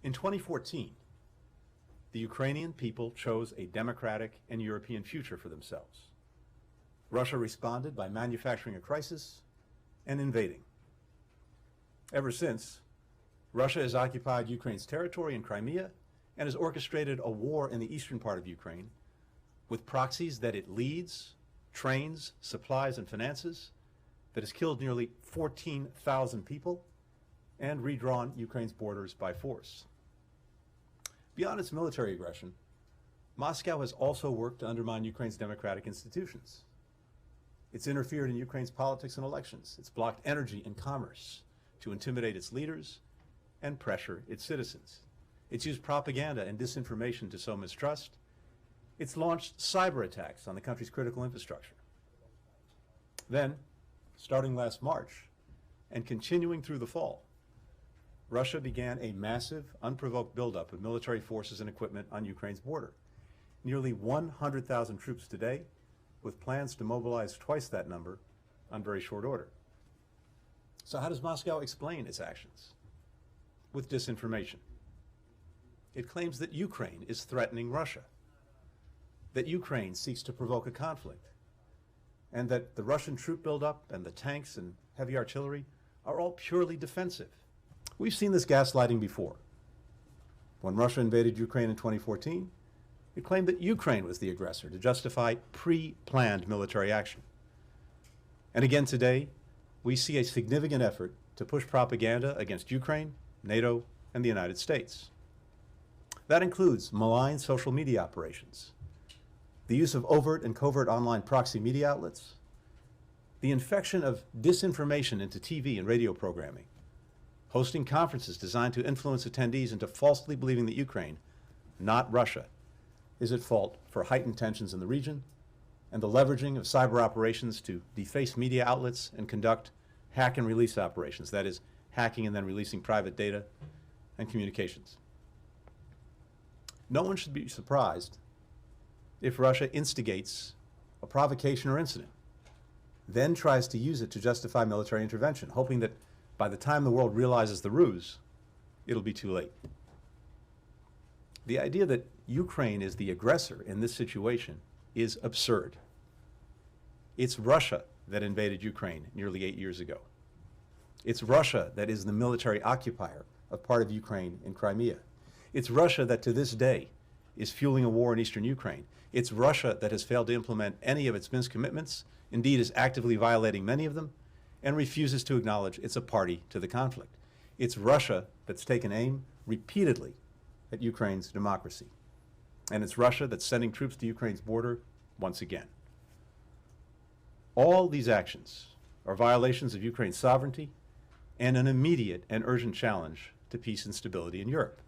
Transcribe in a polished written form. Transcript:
In 2014, the Ukrainian people chose a democratic and European future for themselves. Russia responded by manufacturing a crisis and invading. Ever since, Russia has occupied Ukraine's territory in Crimea and has orchestrated a war in the eastern part of Ukraine with proxies that it leads, trains, supplies, and finances, that has killed nearly 14,000 people and redrawn Ukraine's borders by force. Beyond its military aggression, Moscow has also worked to undermine Ukraine's democratic institutions. It's interfered in Ukraine's politics and elections. It's blocked energy and commerce to intimidate its leaders and pressure its citizens. It's used propaganda and disinformation to sow mistrust. It's launched cyber attacks on the country's critical infrastructure. Then, starting last March and continuing through the fall, Russia began a massive, unprovoked buildup of military forces and equipment on Ukraine's border. Nearly 100,000 troops today, with plans to mobilize twice that number on very short order. So how does Moscow explain its actions? With disinformation. It claims that Ukraine is threatening Russia, that Ukraine seeks to provoke a conflict, and that the Russian troop buildup and the tanks and heavy artillery are all purely defensive. We've seen this gaslighting before. When Russia invaded Ukraine in 2014, it claimed that Ukraine was the aggressor to justify pre-planned military action. And again today, we see a significant effort to push propaganda against Ukraine, NATO, and the United States. That includes malign social media operations, the use of overt and covert online proxy media outlets, the infection of disinformation into TV and radio programming, hosting conferences designed to influence attendees into falsely believing that Ukraine, not Russia, is at fault for heightened tensions in the region, and the leveraging of cyber operations to deface media outlets and conduct hack and release operations, that is, hacking and then releasing private data and communications. No one should be surprised if Russia instigates a provocation or incident, then tries to use it to justify military intervention, hoping that by the time the world realizes the ruse, it'll be too late. The idea that Ukraine is the aggressor in this situation is absurd. It's Russia that invaded Ukraine nearly 8 years ago. It's Russia that is the military occupier of part of Ukraine in Crimea. It's Russia that to this day is fueling a war in eastern Ukraine. It's Russia that has failed to implement any of its Minsk commitments, indeed is actively violating many of them, and refuses to acknowledge it's a party to the conflict. It's Russia that's taken aim repeatedly at Ukraine's democracy. And it's Russia that's sending troops to Ukraine's border once again. All these actions are violations of Ukraine's sovereignty and an immediate and urgent challenge to peace and stability in Europe.